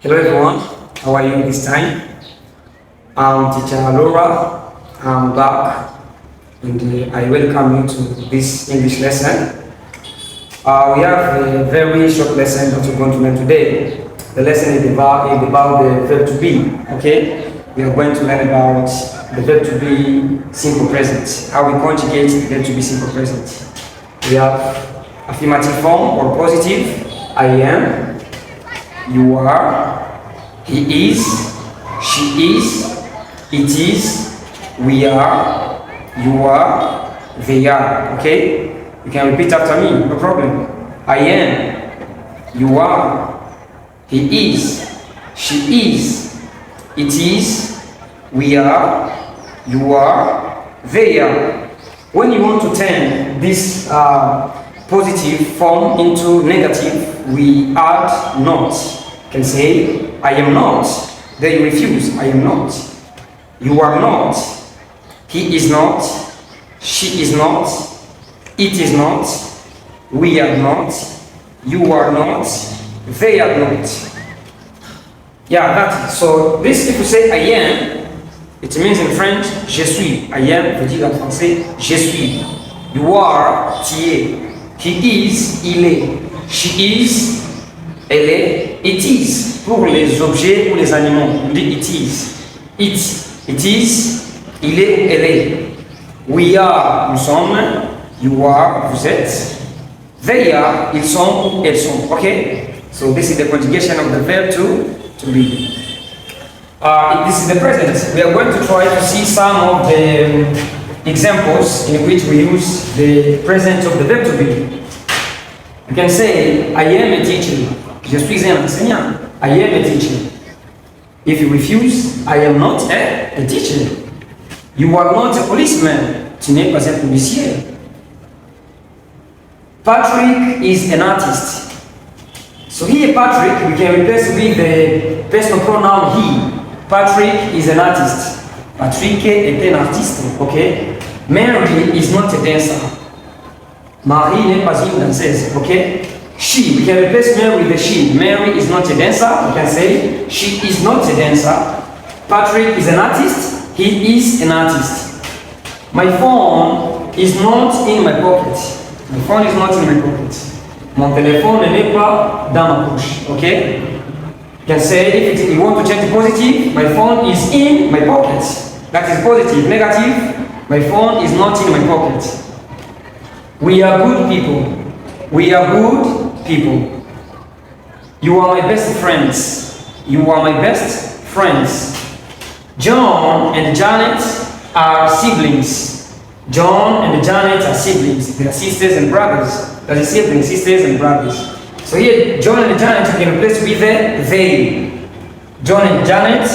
Hello everyone, how are you this time? I'm teacher Laura. I'm back and I welcome you to this English lesson. We have a very short lesson that we're going to learn today. The lesson is about the verb to be, okay? We are going to learn about the verb to be simple present, how we conjugate the verb to be simple present. We have affirmative form or positive, I am, you are, he is, she is, it is, we are, you are, they are. Okay? You can repeat after me, no problem. I am, you are, he is, she is, it is, we are, you are, they are. When you want to turn this positive form into negative, we add not. You can say, I am not. Then you refuse, I am not. You are not. He is not. She is not. It is not. We are not. You are not. They are not. Yeah, that's it. So this, if you say I am, it means in French, je suis. I am, veut dire en français, je suis. You are, tu es. He is, il est. She is, elle est. It is, pour les objets ou les animaux. On dit it is. It is, il est, elle est. We are, nous sommes. You are, vous êtes. They are, ils sont, elles sont. Okay? So this is the conjugation of the verb to be. This is the present. We are going to try to see some of the examples in which we use the present of the verb to be. You can say, I am a teacher. Je suis un enseignant. I am a teacher. If you refuse, I am not a teacher. You are not a policeman. Tu n'es pas un policier. Patrick is an artist. So here, Patrick, we can replace with the personal pronoun he. Patrick is an artist. Patrick est un artiste. Okay? Mary is not a dancer. Marie n'est pas une danseuse. Okay? She, we can replace Mary with the she. Mary is not a dancer. We can say she is not a dancer. Patrick is an artist. He is an artist. My phone is not in my pocket. My phone is not in my pocket. Mon téléphone n'est pas dans ma poche. Okay? You can say, if you want to change the positive, my phone is in my pocket. That is positive. Negative, my phone is not in my pocket. We are good people. We are good people. You are my best friends. You are my best friends. John and Janet are siblings. John and Janet are siblings. They are sisters and brothers. That is siblings, sisters and brothers. So here, John and Janet you can replace with the they. John and Janet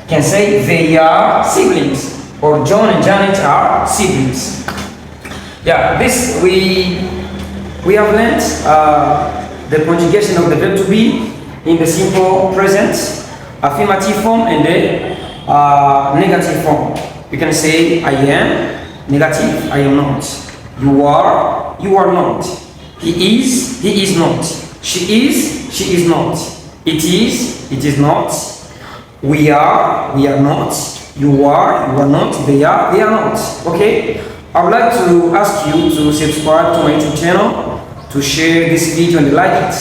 can say they are siblings. Or John and Janet are siblings. Yeah, this we have learned the conjugation of the verb to be in the simple present, affirmative form, and the negative form. You can say I am, negative, I am not. You are not. He is not. She is not. It is not. We are not. You are not. They are not. Okay? I would like to ask you to subscribe to my YouTube channel, to share this video and like it.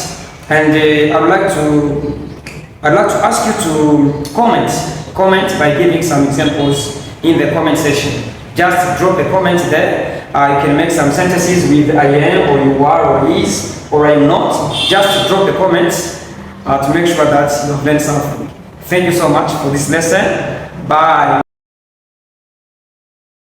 And I'd like to ask you to comment by giving some examples in the comment section. Just drop a comment there. You can make some sentences with I am, or you are, or is, or I am not. Just drop the comments to make sure that you have learned something. Thank you so much for this lesson. Bye.